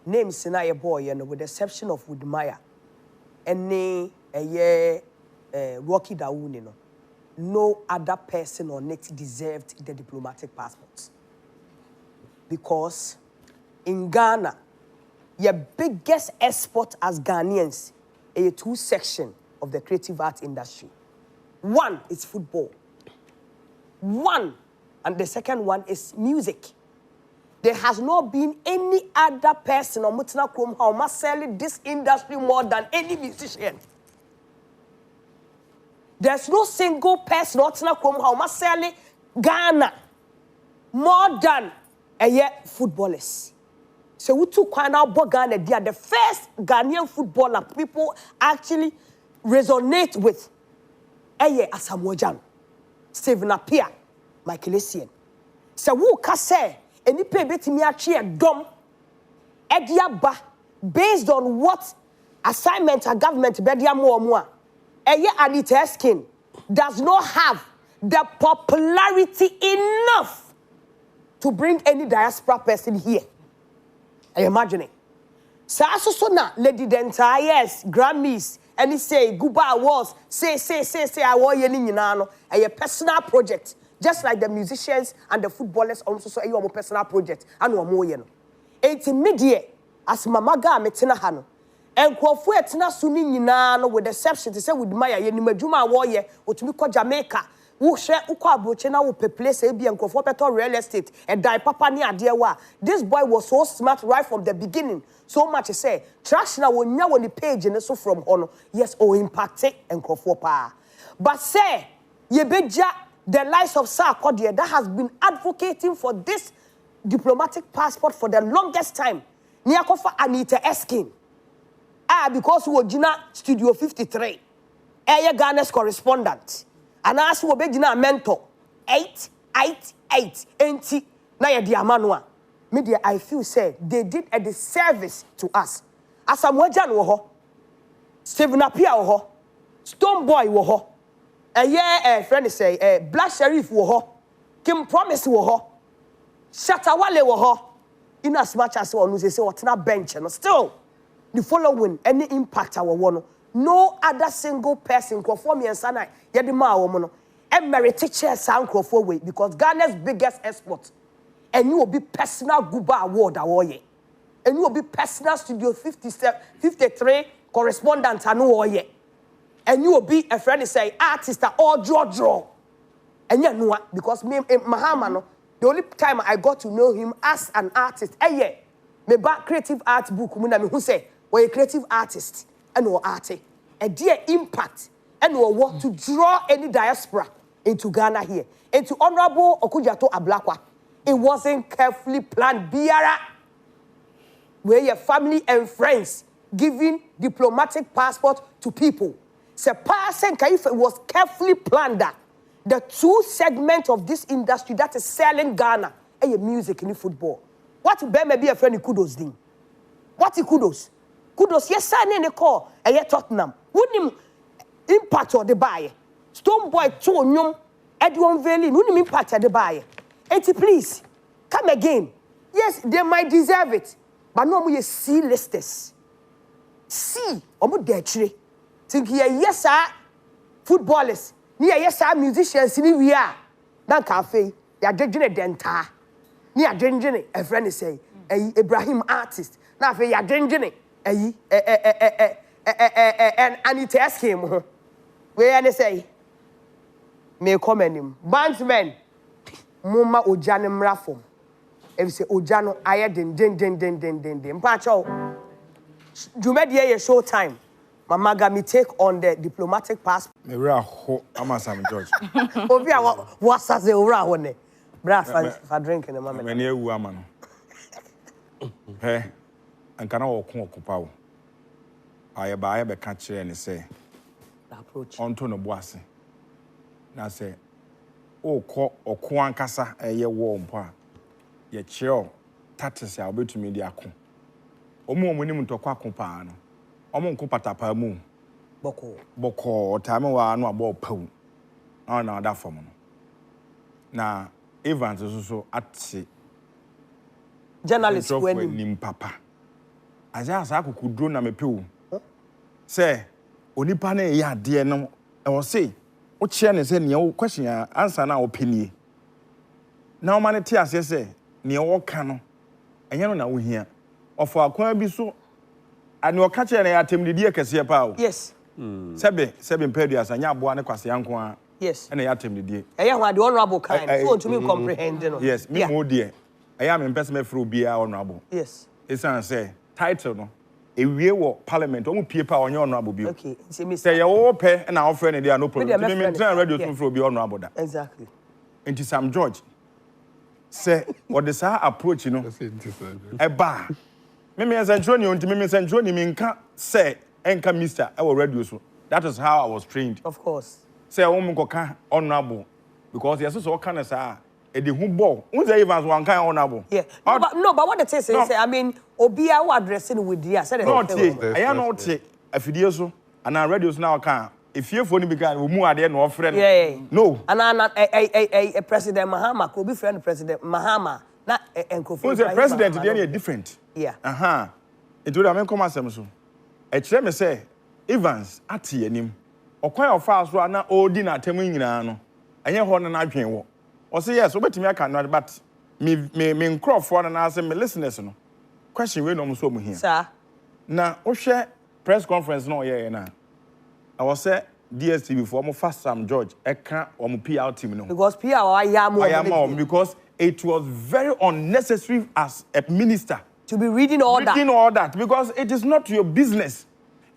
names na ye boy and with the exception of Woodmire any a Rocky Dawood, no other person on it deserved the diplomatic passports. Because in Ghana, your biggest export as Ghanaians is two sections of the creative art industry. One is football. One, and the second one is music. There has not been any other person on Mutina Krom who must sell this industry more than any musician. There's no single person on Mutina Krom who must sell Ghana more than footballers. So we took Ghana, they are the first Ghanaian footballer people actually resonate with. Asamoah Gyan, Stephen Appiah, Michael Essien. So who can say any pay bit me a dom Ediaba based on what assignment a government bedia more. Anita Eskin does not have the popularity enough to bring any diaspora person here. I imagine it. So na Lady Denta, yes, Grammys, and he say Guba Awards, say award yeninano, a personal project, just like the musicians and the footballers also so a personal project, and no more yeno. 80 media as mamaga metina hano. And Kwafu etina suni nyinano with exception to say with Maya yenimajuma warrior, or to me call Jamaica. Who share ukwa bochena wo place ebi and Kwafo real estate and die papa ni adewa. This boy was so smart right from the beginning. So much to say, trash na wonya woni page and so from hono. Yes, o impact and Kwafo pa. But say ye beja the lives of Sir Kodie that has been advocating for this diplomatic passport for the longest time. Niakofa Anita Eskin. Because we were Studio 53. Ghana's correspondent. And as we were mentor. 888. Enti. Na ye diamanwa. Media, I feel say they did a disservice to us. Asamoah Gyan wo ho. Stephen Appiah wo ho. Stone Boy wo ho. Friend say Black Sheriff wo ho. Kim Promise wo ho. Shatawale wo ho. In as much as one say what na bench and still the following any impact our one. No other single person conform me and sana yedima woman. And merit teacher sound way because Ghana's biggest export. And you will be personal Guba Award award. And you will be personal Studio 53 correspondent and and you will be a friend say artist or draw. And you know what? Because me Mahamano, the only time I got to know him as an artist, me back creative art book, who say, we're a creative artist and we're arty. A dear impact and we're what to draw any diaspora into Ghana here. And to Honorable On Ablakwa, it wasn't carefully planned. Biara, where your family and friends giving diplomatic passport to people. Se person Kaif was carefully planned that the two segments of this industry that is selling Ghana and music and football. What may be a friend kudos thing? What kudos? Kudos, yes, I need a call and Tottenham. Wouldn't impact or the buyer? Stone Boy 2 Nyum, Edwin Valley, wouldn't impact at the buyer. And please, come again. Yes, they might deserve it, but no more see listers. See, omu detre. Think here, yes, sir, footballers, near yes, sir, musicians, in we are. Dan cafe, they are drinking a denta. Near drinking a friend say, Ibrahim artist. Now, if you are drinking it, and Anita Eskin, where they say, may come him. Bandsmen, Muma Ojanem Raffom. If you say Ojano, I had den. Pacho, you made a show time. Mama got me take on the diplomatic passport. Me ra ho, Amasam George. Ovia, what's as the ora one? Bra for drinking the mama. When you woman. Hey, and can all come occupy. I buy a catcher and say, approach on to no boissy. Now say, oh, call or Kwankasa a year warm pa. Ye chill, tatis I'll be to me the acco. Omo minimum to Quacompano. Omo Copatapa moon. Boko, time wa no about poo. Oh, no, that for me. Now, Evans is also at sea. Journalist when him papa. aja asa akukudro na mepewo say onipa na ye ade no e wo say wo kye ne say ne wo question answer na wo penie na o ma ne te ase say ne wo ka no enye no na wo hia ofo akwan bi so ani o ka kye na ya atemdidi akese pa o yes sebe mpadu asanya aboa ne kwasia nko a yes na ya atemdidi eye ho the honorable kind so to me comprehend no yes me mo de eye me person me fro bia honorable yes esan say title no ewie wo parliament omu pie pa onye honorable bi okay say ye wo pe na offer ne dia no problem me try radio so fro bi honorable da exactly enti Sam George say what the sa approach no e ba me central ni onti me central ni me nka say enka mister e wo radio so that is how I was trained of course say omu koka honorable because yes so kana sa e de hu ball who say Evans one kind honorable yeah no but what the thing say I mean obia who addressing with dia say no I am not afidie so and radio so now kan efiefo ni bi kan wo mu ade na ofre no and a president Mahama could be friend president Mahama na enkofo the president dey are different yeah it would have come asem so e kire me say Evans ate anim okwan ofa so na odi na atem nyina no enye ho na adwen wo o say yes obetimi aka no but me nkrofo na say me listeners no question we no so mu hia sir na wo hwe press conference no ye na I was say DSTV for first Sam George eka o mu PR team no because PR ayamo because it was very unnecessary as a minister to be reading all that because it is not your business.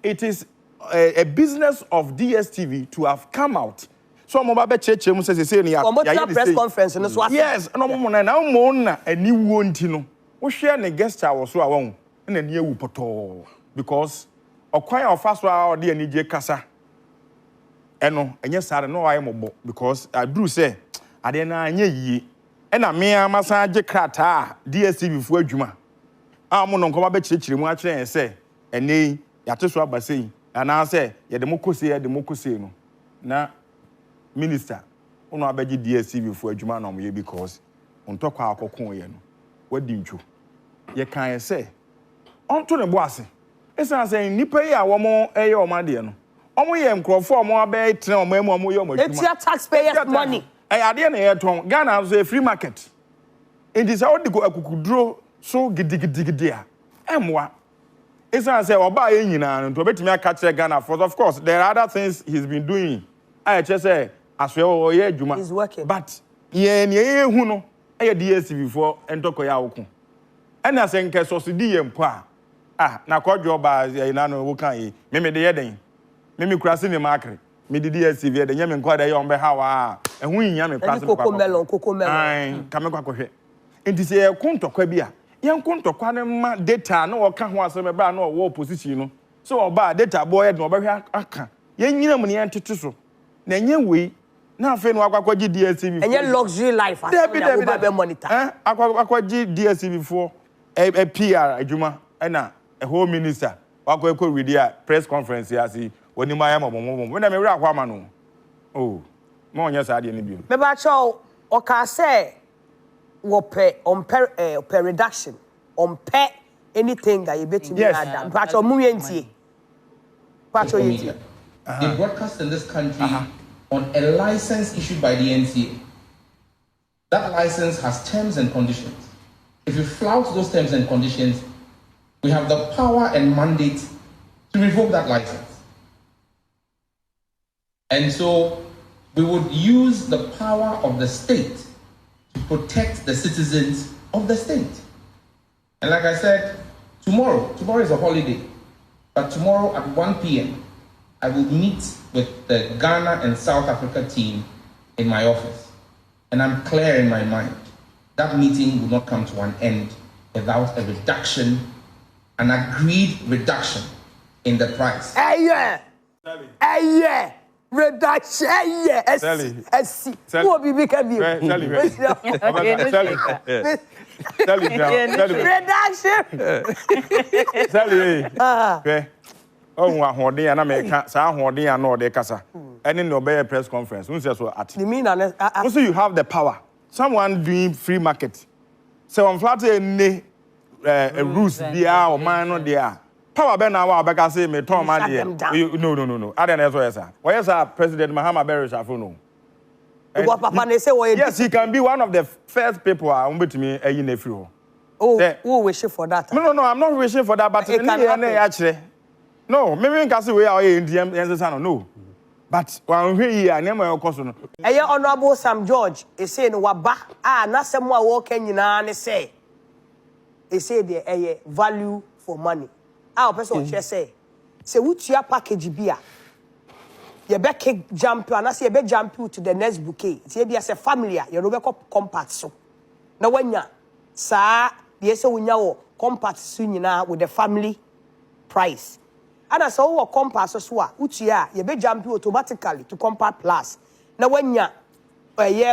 It is a business of DSTV to have come out. So mo ba be cheche mu say ni ya press conference no so yes no mo na mo na ani wo nti no wo hwe ne guest house so a won na ni ewu poto because okwan ofa so a ode ani je kasa eno enye sare no aye mobo because I do say ade na anya yie ena me amasa je krata DSTV fu adwuma mo no nkoma be kirikiri mu a kire say ene yate so abasei ana say ye de mokose no na minister ono abeji DSTV fu adwuma na mo ye because ontokwa akokon ye no wadi ntwo ye kan ye say onto ne bo ase esa say nipa yi a wo mo eye o ma de no omo ye nkrofo omo abe tren omo emu omo ye omo adwuma it's taxpayers money ade na ye ton Ghana so a free market it is how the akukuduro so gidigidi a emwa esa say oba ye nyina no to betimi aka kire Ghana for of course there are other things he's been doing I just say aswe o ye adwuma he's working but ye ne ye hu no e DSTV for entoko ya woko ena se nke subsidy ye mpo a na kwadwo ba ye na no wo kan yi me de ye den me kurase ne makre me de DSTV de nyame nkwada ye ombe hawa ehu nya me kurase kokomelon ka me kwakohwe enti se ye kuntokwa bi a ye kuntokwa ne ma data na wo ka ho asem bra na wo opposition no so oba data boy de obehwe aka ye nyina mu ne entete so na enye wei na afi no akwakwaji DSTV enye luxury life David monitor akwakwaji DSTV for a PR adwuma na a home minister wakwakwa read a press conference ya si woni ma ya momomo we na me wura akwa ma no oh ma onya sa de ne bio me ba cho o ka say wo pe on per reduction on pe anything that you betimi add ba cho mu yentie ba cho yentie they broadcast in this country on a license issued by the NCA. That license has terms and conditions. If you flout those terms and conditions, we have the power and mandate to revoke that license. And so we would use the power of the state to protect the citizens of the state. And like I said, tomorrow is a holiday, but tomorrow at 1 p.m., I will meet with the Ghana and South Africa team in my office. And I'm clear in my mind, that meeting will not come to an end without a reduction, an agreed reduction in the price. Reduction, who will be becoming reduction. Oh, ahoden na me ka sa ahoden na o de kasa any no be press conference who say so at you mean also you have the power someone doing free market so on flat any rules dia or man no dia. Power be na wa beka say me ton man here. No. I don't know so yes. Why yes President Mahama Berry Shafo yes, he can be one of the first people I want to me a nephew. Oh, who wishing for that? No, I'm not wishing for that, but it can actually. No, maybe can say we are in DM no. But when we here, I never question. Eye Honorable Sam George is saying waba na semwa wo kan nyina ne say. He say the value for money. Person say wutua package bia. You be kick jump and I say you be jump to the next bouquet. See be as a family, you no be compact so. Na wanya sa dey say wunya wo compact so nyina with the family price. And as wo compact so a wutua you be jump automatically to compact plus. Na wanya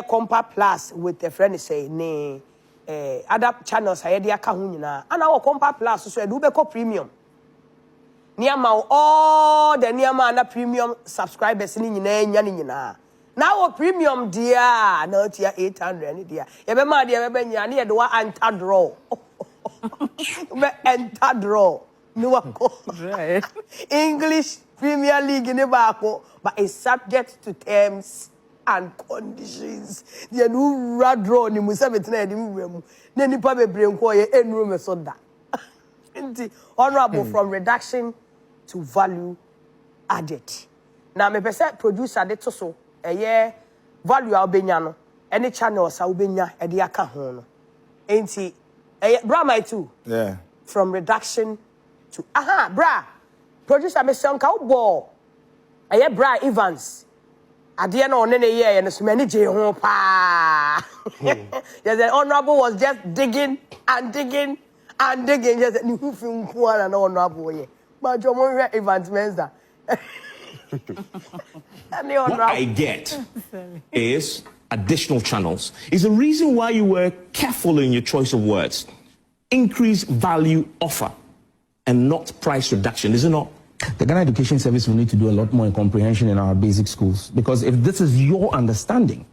compact plus with the friend say ne other channels aye dey aka ho nyina. And wo compact plus so e do be premium. Niama all the Niama na premium subscribers ni nyina. Now premium dear na tia 800 ni dear. Ye be ma dear be nya na ye do enter draw. Be enter draw. No wako. English Premier League ni ba ko, but it's subject to terms and conditions. Ye no draw ni musa betina di mu. Na nipa bebre nko ye enru me so da. Honorable from reduction to value added. Now, me pese producer de to so value a obenya no any channels a obenya e de aka ho no. Enti bra my too. Yeah. From reduction to bra. Producer me say nka wo bra Evans. Ade na one na ye no so me ni je ho pa. Yes, the honorable was just digging and digging. And digging just ni hu fi nko na honorable ye. But your mom Evans Mensa. What I get is additional channels. Is the reason why you were careful in your choice of words. Increase value offer and not price reduction, is it not? The Ghana Education Service will need to do a lot more in comprehension in our basic schools, because if this is your understanding,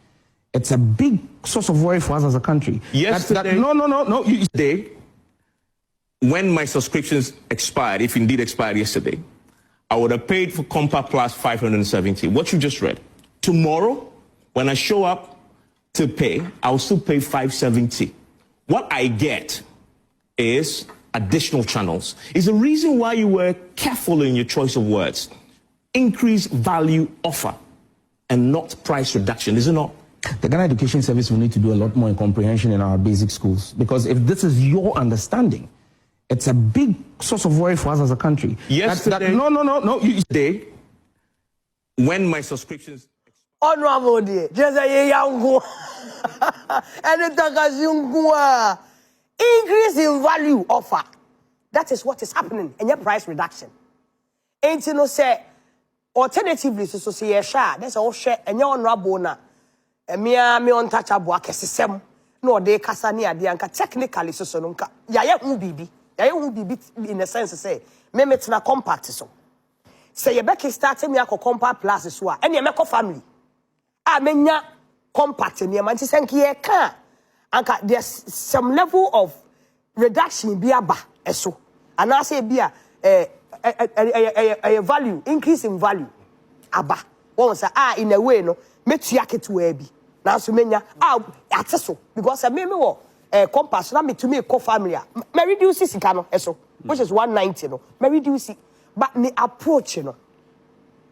it's a big source of worry for us as a country. Yesterday, no. Yesterday, when my subscriptions expired, if indeed expired yesterday, I would have paid for Compact Plus 570. What you just read. Tomorrow, when I show up to pay, I'll still pay 570. What I get is additional channels. Is the reason why you were careful in your choice of words. Increase value offer and not price reduction, is it not? The Ghana Education Service will need to do a lot more in comprehension in our basic schools, because if this is your understanding, it's a big source of worry for us as a country. Yesterday, Yesterday, when my subscriptions... Honorable dear, just a young and the increase in value offer. That is what is happening in your price reduction. Ain't you no say alternatively so say share. That's all share and your honorable na. Me untouchable akesisem no de kasa ni ade anka technically so no nka ya hu bibi in a sense say me metina compact so say you be start me akọ compact plus so a ene me ko family a menya compact ni man ti senke ye ka anka there's some level of reduction bi aba eso and I say bi a value increase in value aba won say in a way no metua ketua bi na so menya ateso because me wo compass na me to me co family me reduce sika no eso which is 190 no me reduce but the approach no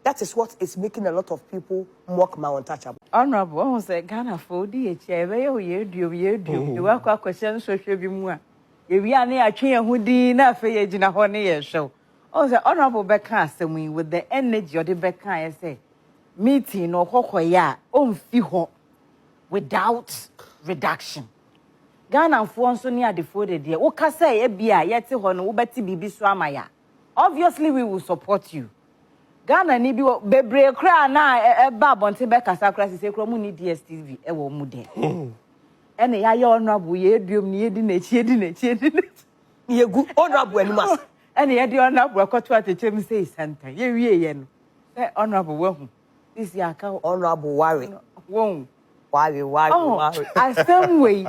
that is what is making a lot of people mock my untouchable. Honorable won say Ghana for DH e be ye duom you work question so hwe bi mu a ye wi ane atwe ye ho din na afa ye gina ho ne ye hwew o say honorable be kan asem with the energy or the be kan ye say meeting no kokoya on fi ho without reduction. Ghana for nso ne adefo de de wo ka say e bia ye te ho no wo beti bibi so amaya. Obviously we will support you. Ghana ni bi bebre kra na e ba bonte be kasa kra se kra mu ni DSTV e wo mu de. Ene ya ye honorable ye duom ni edi na chi ye gu honorable animas. Ene ye di honorable akoto atechem say santa ye wie ye no. Honorable we hu. This year honorable worry. Won. Worry. As same way.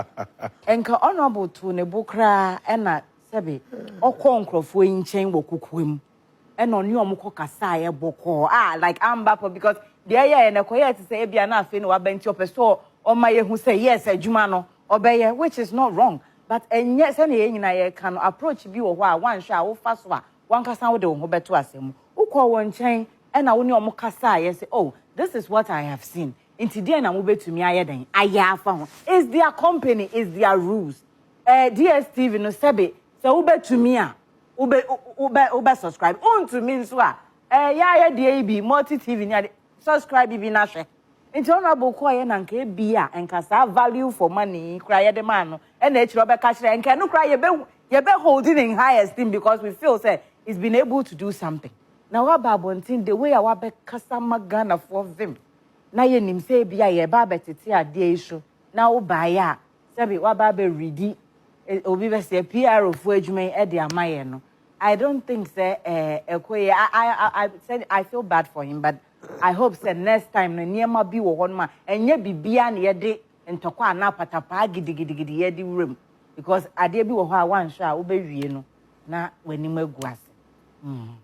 Enka honorable to ne bokra na sebe okọ nkrofo nchen wo kukuem e no ne omko kasa ye boko like ambapo because there ye na koye to say bia na afi no wabenti opeso o ma ye hu say yes adwuma no obeye which is not wrong but enye se na ye nyina ye kan approach bi wo ho a wan hwa wo fa so a wan kasa wo de wo beto asem ukọ wo nchen e na wo ne omko kasa ye say oh this is what I have seen inti dia na mo betumi aye den aye afa ho is their company is their rules DSTV no sebe se wo betumi a ube subscribe to me so a ya DAB multi TV ni subscribe bi na hwe nti honorable ko ye na nka bi a nkasa value for money kra ye de man no e na echiro be ka kire nka no kra ye be holding in high esteem because we feel say he's been able to do something now what babontin the way our be kasa magana for them na ye nim say bi a ye ba betete ade iso na wo ba ya sebi wa ba be ready obi be say PR of adwumen e de amaye no I don't think say Ekoye I said I feel bad for him but I hope say next time no niema bi wo hono ma enye bibia na ye de ntokwa na patapa gidigidi ye di wurem because ade bi wo ho a wan hwa a wo be wie no na wanim aguase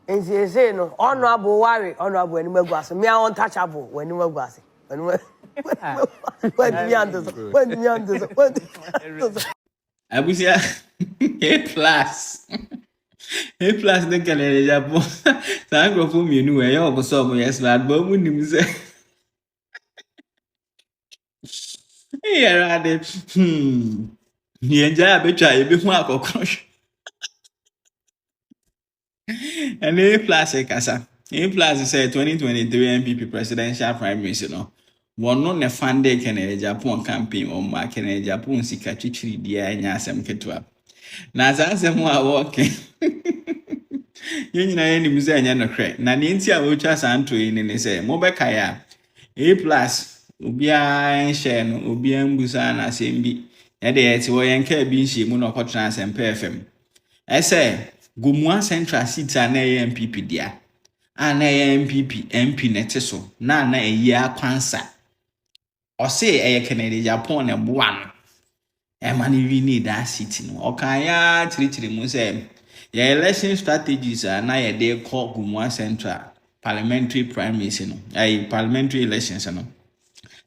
Nzieze no honorable worry honorable wanim aguase me untouchable wanim aguase wanim Abusia A plus the Canada Japan. Sango for me, no way, you so much, yes, lad, but when you say, here are the Yenja betray before crush. And A plus a casa. A plus is a 2023 MPP presidential prime minister. No one non a funded Canada Japan campaign or my Canada Japan Sikachi, dear Yasam Ketua. Nazasem are walking. Yɛnyina yɛ nim sɛ ɛnyɛ no hwɛ na ne nti a wotwa santo yi ne sɛ mobɛka ya A plus obiara nhye no obiara mbusa na asɛm bi ɛde yɛte wɔ yɛn ka bi nhye mu na ɔkɔtena asɛm FM ɛsɛ Gomua Central seat a na yɛ MPP dia a na yɛ MP nete so na ɛyi akwansa ɔse ɛyɛ Kennedy Japan na boa no ɛma ne wi need that seat no ɔkan ya kyirikyiri mu sɛ your election strategies are now a day called Gomua Central parliamentary primaries, parliamentary elections.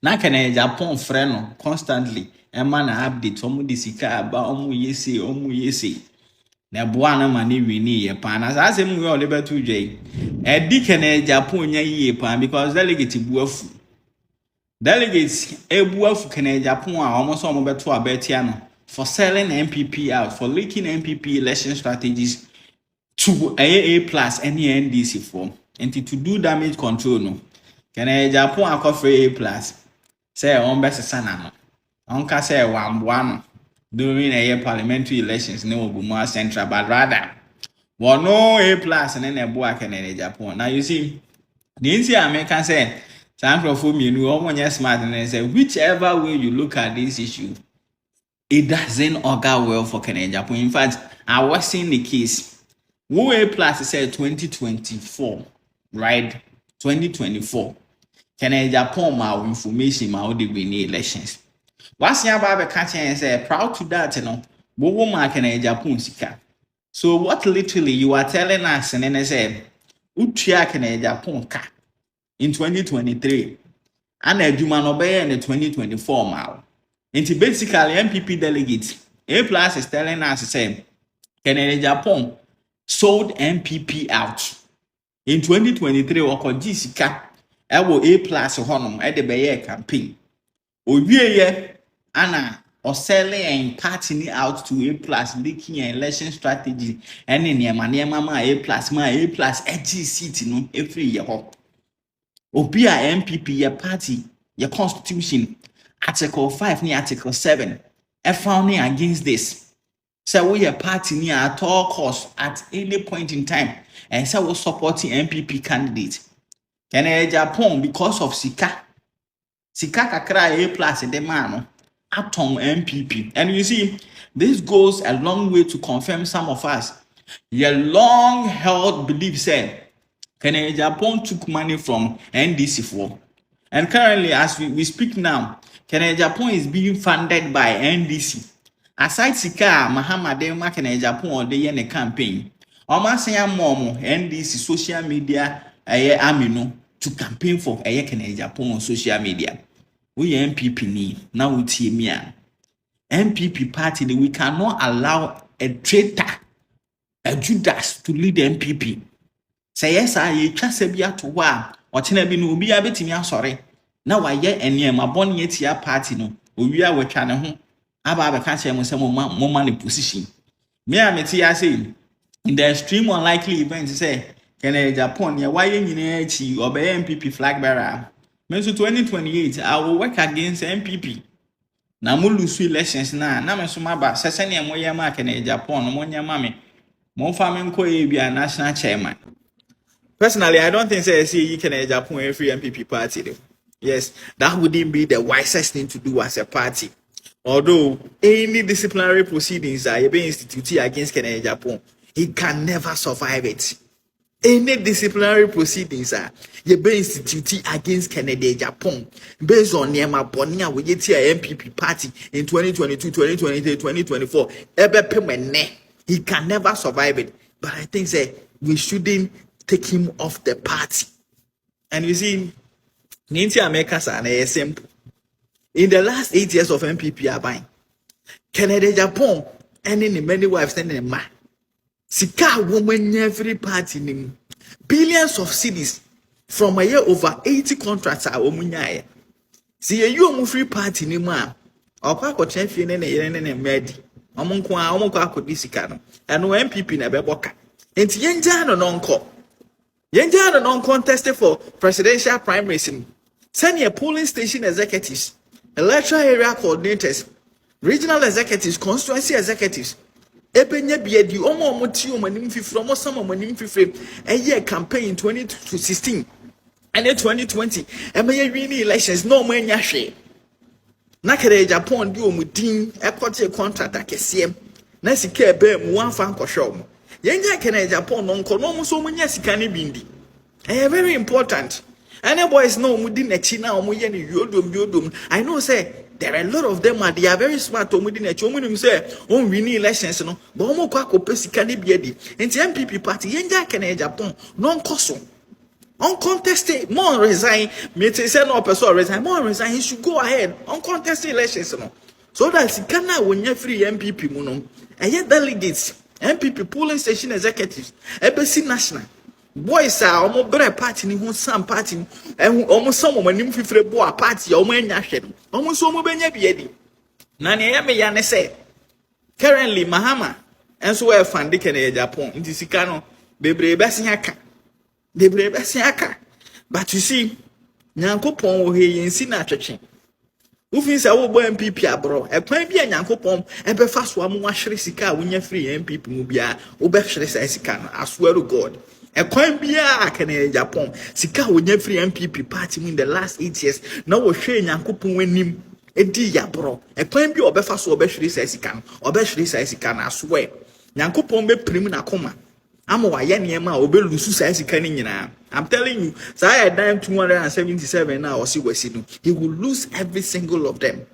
Now can a Japan friend constantly a man update from the Sika about yesi. Na buana mani wini ye pan as I we all able to J. A deacon a Japan ye pan because delegates buafu. Delegates a buafu can a Japan almost almost to a betiano. For selling MPP out, for leaking MPP election strategies to A plus any NDC form, and to do damage control. No, can a Japan offer A plus? Say on best sanano. On can say one during a parliamentary elections, no Gomua Central, but rather one no A plus and then a boy can a Japan. Now you see, the India American say, Sanford for me, you almost smart and say, whichever way you look at this issue. It doesn't augur well for Canada. In fact, I was seeing the case. Who A plus said 2024, right? 2024. Canada Japan my information my the win elections. What's your Bible catching and say proud to that, you know? Bobo ma Canada Japan sika. So what literally you are telling us and then I said, Utria Canada Japan ka in 2023 and a Juma obey in the 2024 mile. And basically, MPP delegates, A plus is telling us, say, Canada Japan sold MPP out. In 2023, Wako Jessica, Ewo A plus honum at the Bayer campaign. Oye, Anna, or selling and parting out to A plus, leaking an election strategy, and in your money, Mama A plus, my A plus, edgy seat in every year. Obia MPP, your party, your constitution. Article 5 near Article 7. A founding against this. So we are party near at all costs at any point in time. And so we're supporting MPP candidates. Can Japan because of Sika kakra A plus the man atom MPP. And you see, this goes a long way to confirm some of us. Your long held belief said Can Japan took money from NDC for. And currently, as we speak now, Japan is being funded by NDC aside sika Mahama de mark na Japan or de ye ne campaign omasen mom NDC social media amino to campaign for Kenya Japan on social media. We MPP ni now we team MPP party we cannot allow a traitor, a Judas to lead the MPP. Say yes, I trust a bia to wa or tenabi no be a bit me sorry. Now I yet and near my bonny yet party no we are with China home. Aba can't say more money position. Me I say in the extreme unlikely event say Kenya Japan ya why you or by MPP flag bearer. Meso 2028 I will work against MPP. Na mo lose elections na me so maba sese ne mo ye ma Kenya Japan mo nya ma me mo fa me nko e bia national chairman. Personally I don't think say you Kenya Japan a free MPP party though. Yes, that wouldn't be the wisest thing to do as a party. Although any disciplinary proceedings are being instituted against Kenya Japan, he can never survive it. Any disciplinary proceedings are being instituted against Kenya Japan based on Nema Bonia we get here MPP party in 2022, 2023, 2024. He can never survive it. But I think that we shouldn't take him off the party. And you see, Ninti America are simple. In the last 8 years of MPP are buying Kenya Japan ending many wives and in ma. Sika woman every party nim billions of cedis from a year over 80 contracts are omunya. See you free party ni ma. Opa ko champion na yene medi. Omonko akodi sika no. Eno MPP na beboka. Enti yenja no nonko. Yenja no non contested for presidential primaries. Senior polling station executives, electoral area coordinators, regional executives, constituency executives. Ebenye biedi omo ti omanim fifro omo sam omanim fifre eye campaign in 2016 and in 2020 emeye win elections no mo anya hwe na kere Japan di omudin ekote contract akesiem na sika ebe mu anfa nkwohwe omo yenja kere Japan no nko no mo so munya sika ne bindi very important. And boys know mudi nechi na omuye ni yodom. I know say there are a lot of them they are very smart omudi nechi omunum say on win elections no but omo kwa kopesika ne biedi enti MPP party yenja Kenya Japan non koso uncontested more resign me say no person resign more resign he should go ahead uncontested elections no so that Ghana wonya free MPP mu no delegates MPP polling station executives ebesi national boys are almost better party ni who some party and almost some manim fifre boa party o anya hwe almost so mo benya biedi na ne ya me ya ne say currently Mahama enso we fund Kenya Japan nti sika no bebre besi aka but you see nyankopon wo he yensi na atwetwe ufin say wo bo MPP abro e kwan bia nyankopon e be fa so amu ahwere sika wonya free MPP mu bia wo be hwere say sika no I swear to God. A coin bia Kenya Japan sika wonya free MPP party in the last 8 years na wo hwe nyankopon wanim edi yabro a coin bia obefa so obehwere sika no obehwere sika na swear nyankopon be prim na koma ama wa ye niema obelusu sika ni nyina. I'm telling you say I dime 277 now or see we see no he will lose every single of them.